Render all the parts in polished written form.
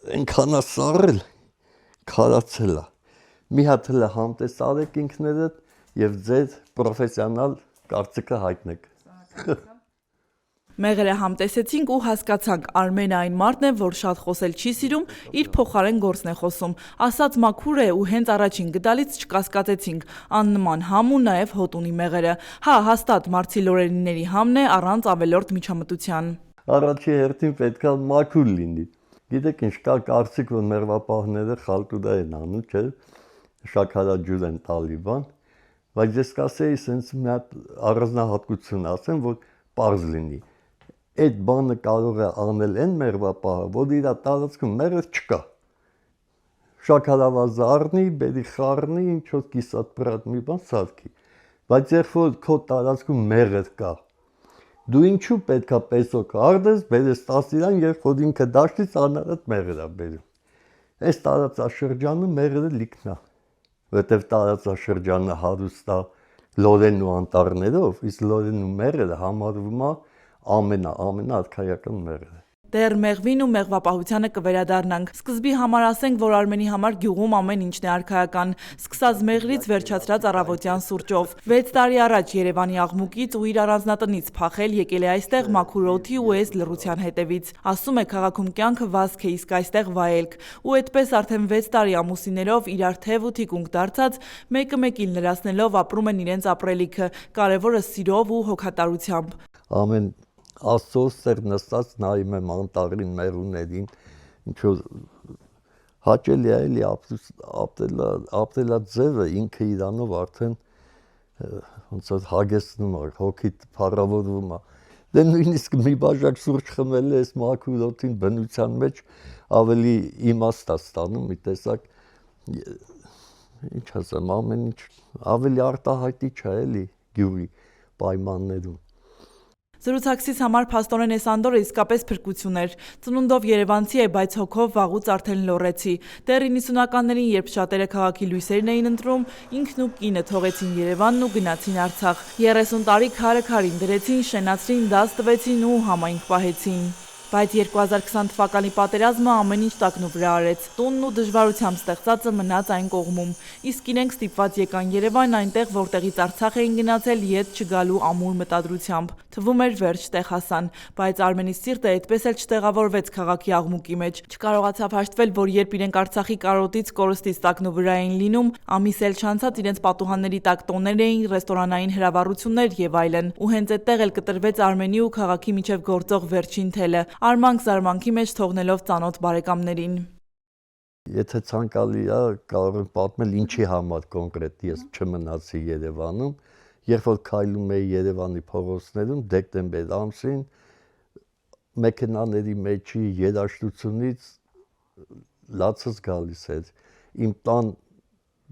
Այնքան է սառել, քարացել է։ Մի հատ էլ համտես արեք ինքներդ եւ ձեր պրոֆեսիոնալ կարծիքը հայտնեք։ Մեղրը համտեսեցինք ու հասկացանք Արմենը այն մարդն է, որ շատ խոսել չի սիրում, իր փոխարեն գործն է խոսում, ասած մաքուր է ու հենց առաջին գդալից չկասկածեցինք, աննման համ ու նաև հոտ ունի մեղրը, հա հաստատ Մարցի Լորենիների համն է առանց ավելորդ միջամտության։ Առաջի հերթին պետքա մաքուր լինի։ Գիտեք ինչ կա կարծիք, որ մեղվապահները խալտուրա են անում, չէ՞, շաքարաջուր են տալի բան, բայց ես կասեի sense մի հատ առանձնահատկություն ասեմ, որ պարզ լինի։ Այդ բանը կարող է անել այն մեղվապահը, որ իր տարածքում մեղր չկա։ Շաքարավազը առնի, բերի խառնի, ինչ որ կիսատ բրատ մի բան սարքի։ Բայց երբ որ քո տարածքում մեղր կա, դու ինչու պետքա պեսո կարդես, բերես 10 իրան, երբ որ ինքը դաշտից անարդ մեղր է բերում։ Այս տարածաշրջանը մեղրը լիքն է, որտեվ տարածաշրջանը հարուստ է լորեն ու անտառներով, իսկ լորեն ու մեղրը համարվում է ամենաարքայական մեղրը։ Դեռ մեղվին ու մեղվապահությանը կվերադառնանք։ Սկզբի համար ասենք, որ Արմենի համար գյուղում ամեն ինչն է արքայական, սկսած մեղրից վերջացրած առավոտյան սուրճով։ 6 տարի առաջ Երևանի աղմուկից ու իր առանձնատնից փախել եկել է այստեղ մաքուր օդի ու այս լռության հետևից։ Ասում է քաղաքում կյանքը վազք է, իսկ այստեղ վայելք։ Ու այդպես արդեն 6 տարի ամուսիներով իրար թև ու թիկունք դարձած, մեկը մեկին լրացնելով ապրում են իրենց ապրելիքը, կարևորը սիրով ու հոգատարությամբ։ Ամեն Աստծո սեր նստած նայում եմ անտառին մեղուներին, ինչ որ հաճելի է էլի ապրելա ձևը ինքը իրանով արդեն ոնց որ հագեցնում է, հոգիդ փառավորվում է։ Դե նույնիսկ մի բաժակ սուրճ խմելը այս մաքուր օդին բնության մեջ ավելի իմաստ է ստանում, մի տեսակ ինչ ասեմ, ամեն ինչ ավելի արտահայտիչ է էլի գյուղի պայմաններում։ Զրուցակցիս համար փաստորեն այս Անդորը իսկապես փրկություն էր։ Ծնունդով երևանցի է, բայց հոգով վաղուց արդեն լոռեցի։ Դեռ 90-ականներին, երբ շատերը քաղաքի լույսերն էին ընտրում, ինքն ու կինը թողեցին Երևանն ու գնացին Արցախ։ 30 տարի քարը-քարին դրեցին, շենացրին, դաս տվեցին ու համայնք պահեցին։ Բայց 2020 թվականի պատերազմը ամեն ինչ տակնու վրա արեց։ Տունն ու դժվարությամբ ստեղծածը մնաց այն կողմում։ Իսկ իրենք ստիպված եկան Երևան, այնտեղ, որտեղից Արցախ էին գնացել ետ չգալու ամուր մտադրությամբ։ Թվում էր վերջ տեղ հասան, բայց Արմենի սիրտը այդպես էլ չտեղավորվեց քաղաքի աղմուկի մեջ։ Չկարողացավ հաշտվել, որ երբ իրենք Արցախի կարոտից կորստից տակնու վրա էին լինում, ամիս էլ չանցած իրենց պատուհանների տակ տոներ էին, ռեստորանային հրավառություններ եւ այլն։ Ու հենց այդտեղ էլ կտրվեց Արմենի ու քաղաքի միջև գործող վերջին թելը, արմանք-զարմանքի մեջ թողնելով ծանոթ բարեկամներին։ Եթե ցանկալի է, կարող եմ պատմել ինչի համար կոնկրետ ես չմնացի Երևանում, երբ որ քայլում էի Երևանի փողոցներում դեկտեմբեր ամսին մեքենաների մեջի երաշտությունից լացս գալիս էր։ Իմ տան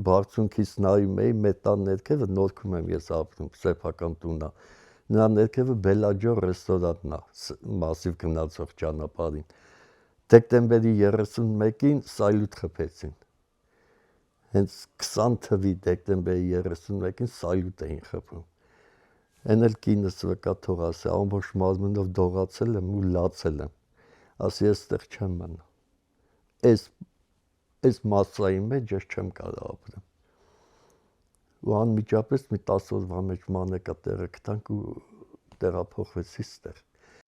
բարձունքից նայում էի, մեր տան ներքևը Նորքում եմ ես ապրում, սեփական տունն է։ Նրա ներքևը Բելաջո ռեստորանն է, մասիվ գնացող ճանապարհին։ Դեկտեմբերի 31-ին սայլուտ խփեցին։ Հենց 20 թվականի դեկտեմբերի 31-ին սայլուտ էին խփում։ Էն էլ կինս վկա թող ասի, ամբողջ մարմնով դողացել եմ ու լացել եմ։ Ասի ես այդտեղ չեմ մնա։ Այս մասայի մեջ ես չեմ կարող ապրեմ։ Ու անմիջապես մի 10 օրվա մեջ մանեկա տեղը գտանք ու տեղափոխվեցի այստեղ։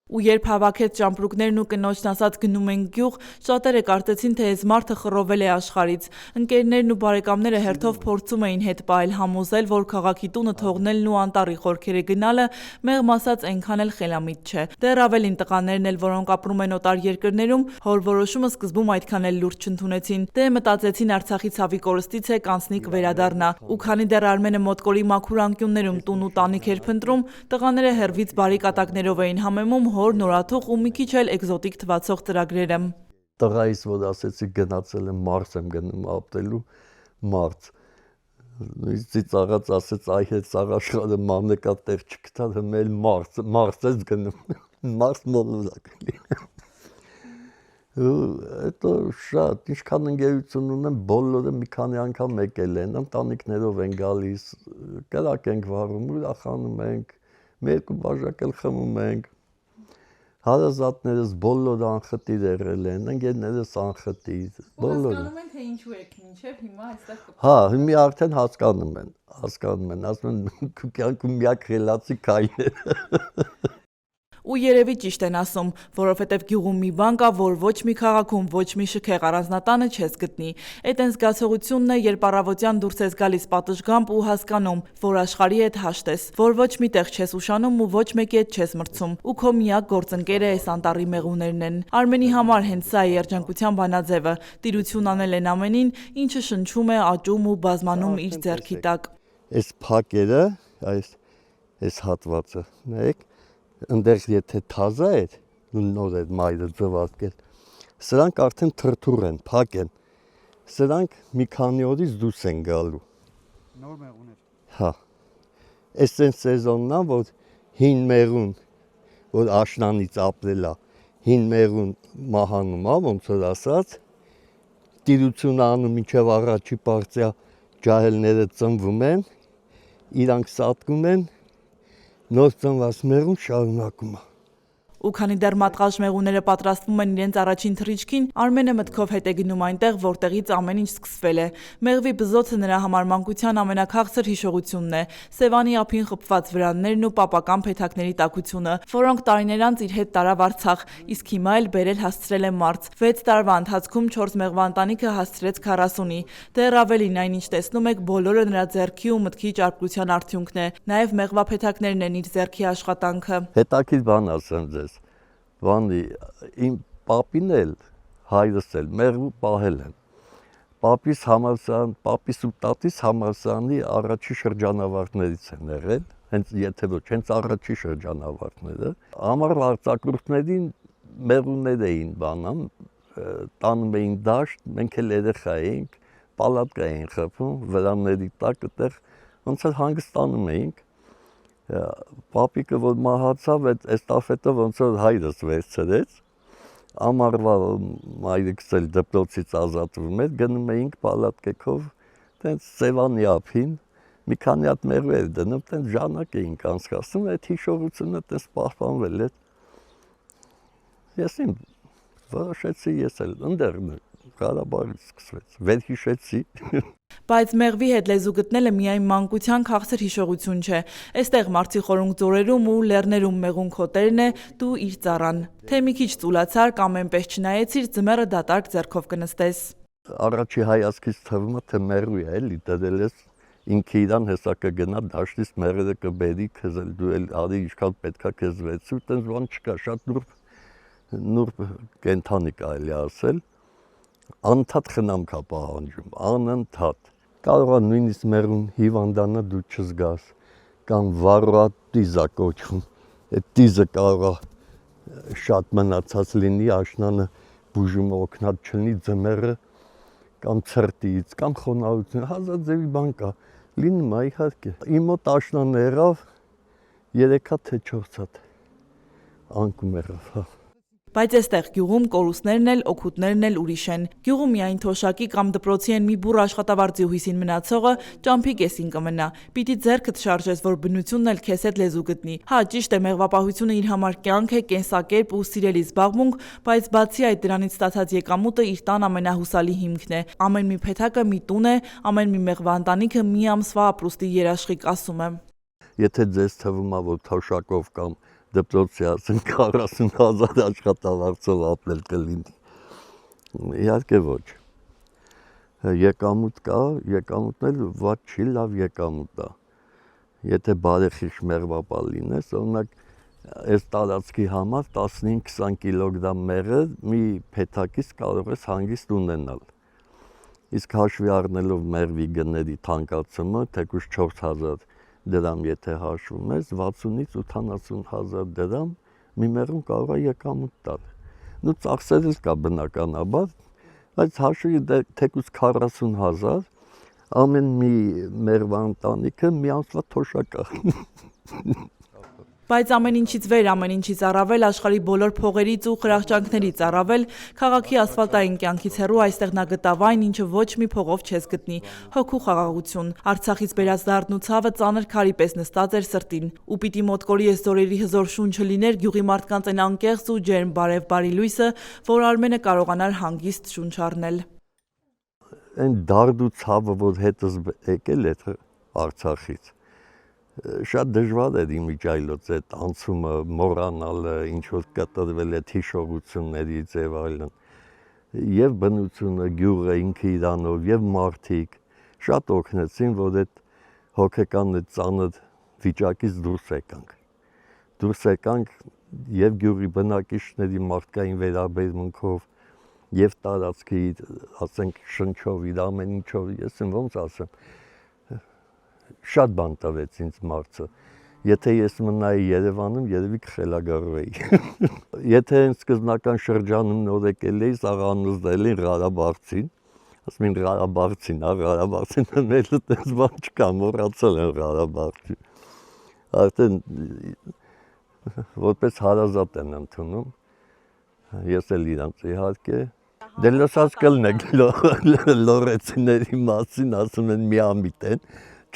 Ու երբ հավաքեց ճամպրուկներն ու կնոջն ասաց գնում ենք գյուղ, շատերը կարծեցին, թե այս մարդը խռովել է աշխարհից։ Ընկերներն ու բարեկամները հերթով փորձում էին հետ պահել, համոզել, որ քաղաքի տունը թողնելն ու անտառի խորքերը գնալը մեղմ ասած այնքան էլ խելամիտ չէ։ Դեռ ավելին տղաներն էլ, որոնք ապրում են օտար երկրներում, հոր որոշումը սկզբում այդքան էլ լուրջ չընդունեցին։ Դե մտածեցին Արցախի ցավի կորստից է կանցնի կվերադառնա։ Ու քանի դեռ Արմենը մոտկորի մաքուր անկյուններում տուն ու տանիք էր փնտրում, տղաները հերվից բարի կատակներով էին համեմում հոր նորաթուխ ու մի քիչ էլ էկզոտիկ թվացող ծրագրերը։ Տղայիս որ ասեցի գնացել եմ Մարս եմ գնում ապրելու, Մարս։ Նույնիսկ ծիծաղած ասեց այ հետ սաղաշխարը մանեկա տեղ չգտա, հմել Մարս ես գնում։ Մարս մոլորակ էլի։ Ու հետո շատ ինչքան ընկերություն ունեմ, բոլորը մի քանի անգամ եկել են, ընտանիքներով են գալիս, կրակ ենք վառում, ուրախանում ենք, մի երկու բաժակ էլ խմում ենք։ Հարազատներս բոլորը անխտիր եղել են, ընկերներս անխտիր, բոլորը։ Հասկանում են, թե ինչու եք մինչև հիմա այստեղ կպտել։ Հա, հիմա արդեն հասկանում են, ասում են կյանքում միակ խելացի քայլն է։ Ու երևի ճիշտ են ասում, որովհետև գյուղում մի բան կա, որ ոչ մի քաղաքում, ոչ մի շքեղ առանձնատանը չես գտնի։ Այդ այն զգացողությունն է, երբ առավոտյան դուրս ես գալիս պատշգամբ ու հասկանում, որ աշխարհի հետ հաշտ ես, որ ոչ միտեղ չես ուշանում ու ոչ մեկի հետ չես մրցում, ու քո միակ գործընկերը այս անտառի մեղուներն են։ Արմենի համար հենց սա է երջանկության բանաձևը՝ տիրություն անել այն ամենին, ինչը շնչում է, աճում ու բազմանում իր ձեռքի տակ։ Այս փակերը, այս հատվածը, նայեք, ընդեղ եթե թազա է, նոր է մայրը ձվածկել, սրանք արդեն թրթուր են, փակ են, սրանք մի քանի օրից դուրս են գալու։ Նոր մեղուներ։ Հա, այս այն սեզոնն է, որ հին մեղուն, որ աշնանից ապրել է, հին մեղուն մահանում է, ոնց որ ասած, տիրություն անում մինչև առաջի պարտիա ջահելները ծնվում են, իրանք սատկում են, նոր ծնված մեղուն շարունակում է։ Ու քանի դեռ մատղաշ մեղուները պատրաստվում են իրենց առաջին թռիչքին, Արմենը մտքով հետ է գնում այնտեղ, որտեղից ամեն ինչ սկսվել է։ Մեղվի բզոցը նրա համար մանկության ամենաքաղցր հիշողությունն է։ Սևանի ափին խփված վրաններն ու պապական փեթակների տաքությունը, որոնք տարիներ անց իր հետ տարավ Արցախ, իսկ հիմա էլ բերել հասցրել է մարզ։ 6 տարվա ընթացքում 4 մեղվա ընտանիքը հասցրեց 40-ի։ Դեռ ավելին, այնինչ տեսնում եք, բոլորը նրա ձեռքի ու մտքի ճարպկության արդյունքն է։ Նաև մեղվա փեթակներն են իր ձեռքի աշխատանքը։ Հետաքրքիր բան ասեմ ձեզ, բանի իմ պապին էլ, հայրս էլ մեղու պահել են։ Պապիս ու տատիս համալսարանի առաջի շրջանավարտներից են եղել, հենց եթե ոչ, հենց առաջի շրջանավարտները։ Ամառ արձակուրդներին մեղուներ էին բանամ, տանում էին դաշտ, մենք էլ երեխա էինք, պալատկա էին խփում, վրանների տակ այդտեղ ոնց էլ հանգստանում էինք։ Պապիկը որ մահացավ, այդ էստաֆետը ոնց որ հայրս վերցրեց, ամառվա մայրիկս էլ դպրոցից ազատվում էր, գնում էինք պալատկեքով, տենց Սևանի ափին, մի քանի հատ մեղու էր դնում, տենց ժամանակ էինք անցկացնում, այդ հիշողությունը տենց պահպանվել է։ Ես իմ որոշեցի ես էլ ընդերն Ղարաբաղից սկսվեց, վերհիշեցի։ Բայց մեղվի հետ լեզու գտնելը միայն մանկության քաղցր հիշողություն չէ։ Այստեղ Մարցի խորունգ ձորերում ու լեռներում մեղուն քոտերն է, դու իր ծառան։ Թե մի քիչ ծուլացար կամ այնպես չնայեցիր, ձմեռը դատարկ ձեռքով կնստես։ Առաջի հայացքից թվում է, թե մեղու է, էլի դրել ես ինքը իրան հեսա կգնա դաշտից մեղրը կբերի, քեզ էլ դու էլ արի ինչքան պետքա քեզ վերցու, տենց բան չկա, շատ նուրբ կենթանի կարելի ասել։ Անընդհատ խնամք է պահանջում, անընդհատ։ Կարող է նույնիսկ մեղուն հիվանդանա դու չզգաս, կամ վառոատիզ է կոչվում։ Այդ տիզը կարող է շատ մնացած լինի, աշնանը բուժումը օգնած չլինի, ձմեռը կամ ցրտից, կամ խոնարհություն, հազար ձևի բան կա։ Լինում է իհարկե։ Իմ մոտ աշնան եղավ 3 հատ թե 4 հատ անկում եղավ, հա։ Բայց այստեղ գյուղում կորուստներն էլ, օգուտներն էլ ուրիշ են։ Գյուղում միայն թոշակի կամ դպրոցի են մի բուռ աշխատավարձի հույսին մնացողը ճամփի կեսին կմնա։ Պիտի ձեռքդ շարժես, որ բնությունն էլ քեզ հետ լեզու գտնի։ Հա, ճիշտ է, մեղվապահությունը իր համար կյանք է, կենսակերպ ու սիրելի զբաղմունք, բայց բացի այդ դրանից ստացած եկամուտը իր տան ամենահուսալի հիմքն է։ Ամեն մի փեթակը մի տուն է, ամեն մի մեղվա ընտանիքը մի ամսվա ապրուստի երաշխիք, ասում եմ։ Եթե ձեզ թվում է, որ թոշակով կամ դպրոցի ասեն 40,000 աշխատավարձով ապրել կլինի։ Իհարկե ոչ։ Եկամուտ կա, եկամուտն էլ ոչ չի, լավ եկամուտ է։ Եթե բարեխիղճ մեղվապահ լինես, օրինակ այս տարածքի համար 15-20 կիլոգրամ մեղր մի փեթակից կարող ես հանգիստ ունենալ։ Իսկ հաշվի առնելով մեղվի գների թանկացումը, թեկուզ 4000 դրամ եթե հաշվում ես, 60-ից 80,000 դրամ մի մեղուն կարող է եկամուտ տալ։ Նու ծախսեր էլ կա բնականաբար, բայց հաշվի թեկուզ 40,000, ամեն մի մեղվա ընտանիքը մի ամսվա թոշակ է։ Բայց ամեն ինչից վեր, ամեն ինչից առավել, աշխարհի բոլոր փողերից ու խրախճանքներից առավել, քաղաքի ասֆալտային կյանքից հեռու այստեղ նա գտավ այն, ինչը ոչ մի փողով չես գտնի՝ հոգու խաղաղություն։ Արցախից բերած դարդն ու ցավը ծանր քարի պես նստած էր սրտին։ Ու պիտի մոտկորի այս օրերի հզոր շունչը լիներ գյուղի մարդկանց այն անկեղծ ու ջերմ բարև լույսը, որ Արմենը կարողանար հանգիստ շունչ առնել։ Այն դարդ ու ցավը, որ հետս եկել է Արցախից, շատ դժվար էր իմիջայլոց այդ անցումը մոռանալը, ինչ որ կտրվել է հիշողություններից եւ այլն։ Եվ բնությունը, գյուղը ինքը իրանով եւ մարդիկ շատ օգնեցին, որ այդ հոգեկան այդ ծանր վիճակից դուրս եկանք եւ գյուղի բնակիչների մարդկային վերաբերմունքով եւ տարածքի, ասենք, շնչով, իր ամեն ինչով, ես ոնց ասեմ, շատ բան տվեց ինձ մարդը։ Եթե ես մնայի Երևանում, երևի կխելագարվեի։ Եթե այն սկզբնական շրջանում նոր եկել էի, աղանուզել էին Ղարաբաղցին, ասում են Ղարաբաղցին, Ղարաբաղցին մելը տես բան չկա, մոռացել են Ղարաբաղցի։ Արդեն որպես հարազատ են ընդունում, ես էլ իրանց իհարկե։ Դե լսած կլնեք լորեցիների մասին, ասում են միամիտ են,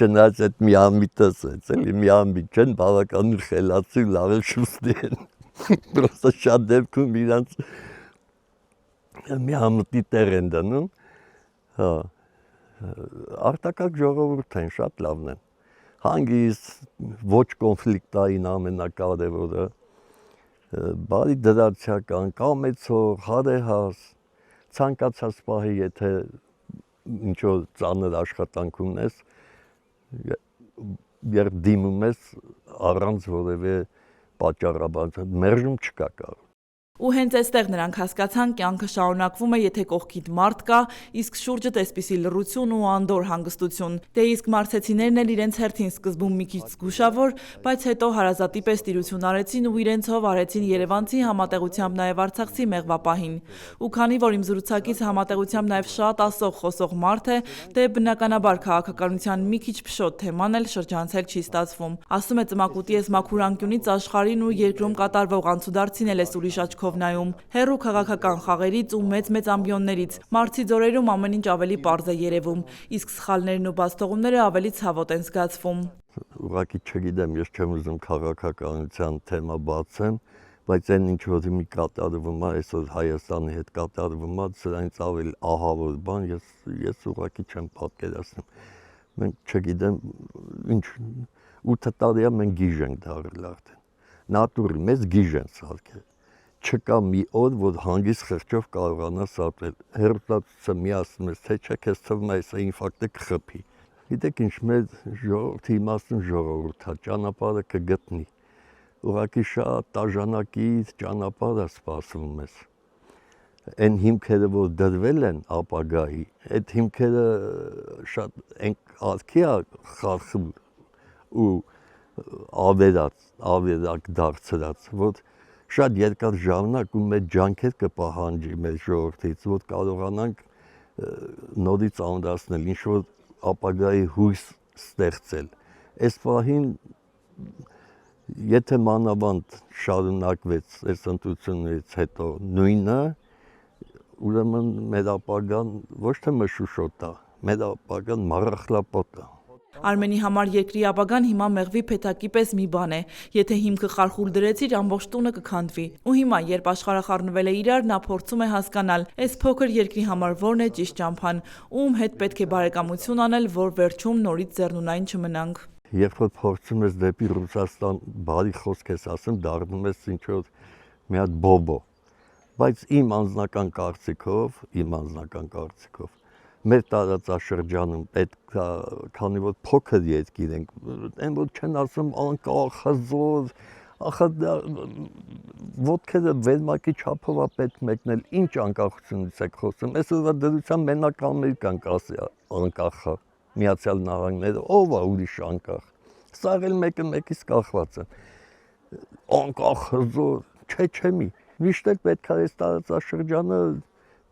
չնայած այդ միամիտս էլի միամիտ չեն, բավականին խելացի, լավ էլ շուստի են։ Պրոստը շատ դեպքում իրանց միամիտի տեղ են դնում։ Հա, արտակարգ ժողովուրդ են, շատ լավն են։ Հանգիստ, ոչ կոնֆլիկտային ամենակարևորը, բարի դրացիական, կամեցող, հարեհաս, ցանկացած պահի, եթե ինչ-որ ծանր աշխատանք ունես, երբ դիմում ես առանց որևէ պատճառաբան, մերժում չկա կարող։ Ու հենց այստեղ նրանք հասկացան, կյանքը շարունակվում է, եթե կողքիդ մարդ կա, իսկ շուրջդ այսպիսի լռություն ու անդոր հանգստություն։ Դե իսկ մարզեցիներն էլ իրենց հերթին սկզբում մի քիչ զգուշավոր, բայց հետո հարազատի պես տիրություն արեցին ու իրենցով արեցին երևանցի, համատեղությամբ նաև արցախցի մեղվապահին։ Ու քանի որ իմ զրուցակից համատեղությամբ նաև շատ ասող խոսող մարդ է, դե բնականաբար քաղաքականության մի քիչ փշոտ թեման էլ շրջանցել չի ստացվում։ Ասում է ծմակուտի ես մաքուր անկյունից աշխարհին ու երկրում կատարվող անցուդարձին էլ ես ուրիշ աչքով նայում, հեռու քաղաքական խաղերից ու մեծ ամբիոններից, մարզի ձորերում ամեն ինչ ավելի պարզ է երևում, իսկ սխալներն ու բացթողումները ավելի ցավոտ են զգացվում։ Ուղղակի չգիտեմ, ես չեմ ուզում քաղաքականության թեմա բացեմ, բայց այն ինչ որ մի կատարվում է, այսօր Հայաստանի հետ կատարվում է, սրանից ավելի ահավոր բան ես ուղղակի չեմ պատկերացնում։ Մենք չգիտեմ, ինչ 8 տարի է մենք գիժ ենք դարել արդեն։ Նատուրի մեզ գիժ են սարքել։ Չկա մի օր, որ հանգիստ խղճով կարողանաս ապրել։ Հերոսացը միացնում ես, թե չէ, քեզ թվում է այս ինֆարկտը կխփի։ Գիտեք ինչ, մեր ժողովրդի իմաստուն ժողովուրդ է, ճանապարհը կգտնի։ Ուղղակի շատ տաժանակի ճանապարհ է սպասվում մեզ։ Այն հիմքերը, որ դրվել են ապագայի, այդ հիմքերը շատ արքի է խարխում ու ավերակ դարձրած, որ շատ երկար ժամանակ ու մեր ջանքեր կպահանջի մեր ժողովրդից, որ կարողանանք նորից ամրացնել, ինչ-որ ապագայի հույս ստեղծել։ Այս պահին, եթե մանավանդ շարունակվեց այս ընտրություններից հետո նույնը, ուրեմն մեր ապագան ոչ թե մշուշոտ է, մեր ապագան մառախլապոտ է։ Արմենի համար երկրի ապագան հիմա մեղվի փեթակի պես մի բան է։ Եթե հիմքը խարխուլ դրեցիր, ամբողջ տունը կքանդվի։ Ու հիմա, երբ աշխարհը խառնվել է իրար, նա փորձում է հասկանալ, այս փոքր երկրի համար որն է ճիշտ ճամփան, ում հետ պետք է բարեկամություն անել, որ վերջում նորից ձեռնունայն չմնանք։ Երբ որ փորձում ես դեպի Ռուսաստան բարի խոսք ես ասում, դառնում ես ինչ որ մի հատ բոբո։ Բայց իմ անձնական կարծիքով մեր տարածաշրջանում պետք է, քանի որ փոքր երկիր ենք, այն որ չեն ասում անկախ, հզոր, ոտքերը վերմակի չափով է պետք մեկնել, ինչ անկախությունից եք խոսում, այսօրվա դրությամբ մենակ Ամերիկան կասի անկախ է, Միացյալ Նահանգները, ով է ուրիշ անկախ, սա էլ մեկը մեկից կախված է, անկախ, հզոր, չէ մի, միշտ էլ պետք է այս տարածաշրջանը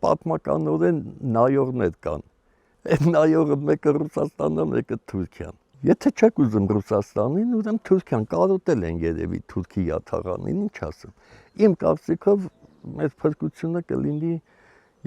պատմականորեն նայողներ կան, այդ նայողը մեկը Ռուսաստանն է, մեկը Թուրքիան, Եթե չեք ուզում Ռուսաստանին, ուրեմն Թուրքիան կարոտել են երևի Թուրքիա թաղանին, ինչ ասեմ։ Իմ կարծիքով մեր փրկությունը կլինի,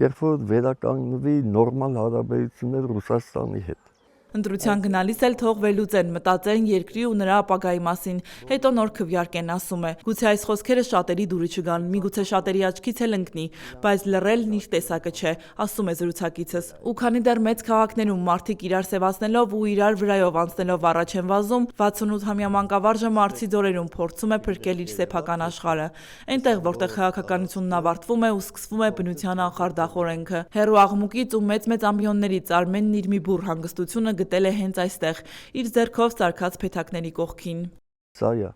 երբ որ վերականգնվի նորմալ հարաբերություններ Ռուսաստանի հետ։ Ընտրության գնալիս էլ թող վերլուծեն, մտածեն երկրի ու նրա ապագայի մասին, հետո նոր քվեարկեն, ասում է։ Գուցե այս խոսքերը շատերի դուրը չգան, միգուցե շատերի աչքից էլ ընկնի, բայց լռելն իր տեսակը չէ, ասում է զրուցակիցս։ Ու քանի դեռ մեծ քաղաքներում մարդիկ իրար սևացնելով ու իրար վրայով անցնելով առաջ են վազում, 68-ամյա մանկավարժը Մարսի ձորերում փորձում է փրկել իր սեփական աշխարհը։ Այնտեղ, որտեղ քաղաքականությունն ավարտվում է ու սկսվում է բնության անխարդախ օրենքը։ Հեռու աղմուկից ու մեծ ամբիոններից Արմենն իր մի բուռ հանգստությունը գտել է հենց այստեղ, իր ձեռքով ծարքած փեթակների կողքին։ Սա է,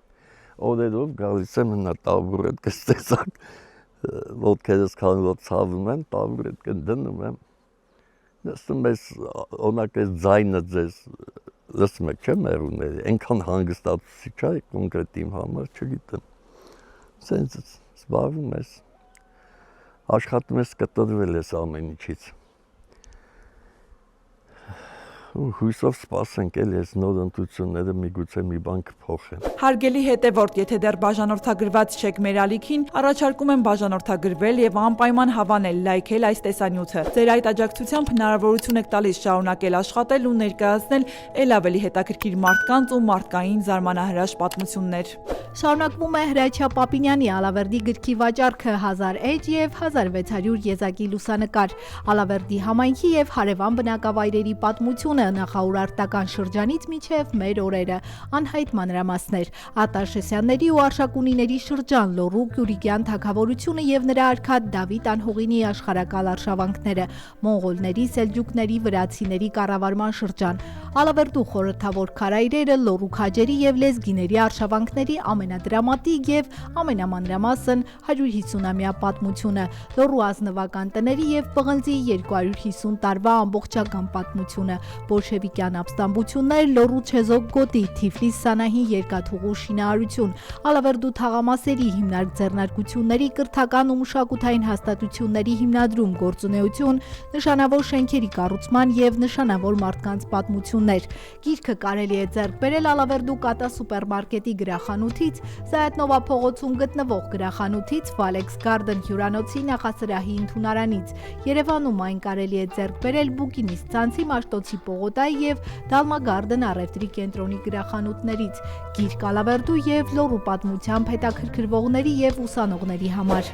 օրերով գալիս եմ նա տաբուրետ կստեսակ, ոտքերս քանով ցավում են, տաբուրետ կդնում եմ։ Լսում ես օրինակ այս ձայնը ձեզ լսում եք չէ՞ մերուները, այնքան հանգստացուցիչ է կոնկրետ իմ համար, չգիտեմ։ Սենց զբաղվում ես, աշխատում ես կտրվել ես ամեն ինչից։ Ու հույսով սպասենք էլ ես նոր ընտրությունները միգուցե մի բան կփոխեն։ Հարգելի հետևորդ, եթե դեռ բաժանորդագրված չեք մեր ալիքին, առաջարկում եմ բաժանորդագրվել եւ անպայման հավանել, լայքել այս տեսանյութը։ Ձեր այդ աջակցությամբ հնարավորություն եք տալիս շարունակել աշխատել ու ներկայացնել ել ավելի հետաքրքիր մարդկանց ու մարդկային զարմանահրաշ պատմություններ։ Շարունակվում է Հրաչյա Պապինյանի Ալավերդի գրքի վաճառքը 1000 էջ եւ 1600 եզակի լուսանկար, Ալավերդի համայնքի եւ հարևան բնակավայրերի պատմությունը նախաուրարտական շրջանից մինչև մեր օրերը, անհայտ մանրամասներ, Արտաշեսյանների ու Արշակունիների շրջան, Լոռու Գյուրիկյան թագավորությունը եւ նրա արքա Դավիթ Անհողինի աշխարհակալ արշավանքները, մոնղոլների, սելջուկների, վրացիների կառավարման շրջան, Ալավերդու խորհրդավոր քարայրերը, Լոռու քաջերի եւ լեզգիների արշավանքների ամենադրամատիկ եւ ամենամանրամասն 150-ամյա պատմությունը, Լոռու ազնվական տների եւ պղնձի 250 տարվա ամբողջական պատմությունը, բոլշևիկյան ապստամբություններ, Լոռու Չեզոք գոտի, Թիֆլիս Սանահի երկաթուղու շինարարություն, Ալավերդու թաղամասերի հիմնարկ ձեռնարկությունների կրթական ու մշակութային հաստատությունների հիմնադրում, գործունեություն, նշանավոր շենքերի կառուցման եւ նշանավոր մարդկանց պատմություններ։ Գիրքը կարելի է ձեռք բերել Ալավերդու Կատա սուպերմարկետի գրախանութից, Զայաթնովա փողոցում գտնվող գրախանութից, Valex Garden հյուրանոցի նախասրահի ընդունարանից։ Երևանում այն կարելի է ձեռք բերել Բուկինիստ ցանցի Մաշտոցի պողոտայի եւ Դալմա Garden առևտրի կենտրոնի գրախանութներից։ Գիրք Ալավերդու եւ Լոռու պատմությամբ հետաքրքրվողների եւ ուսանողների համար։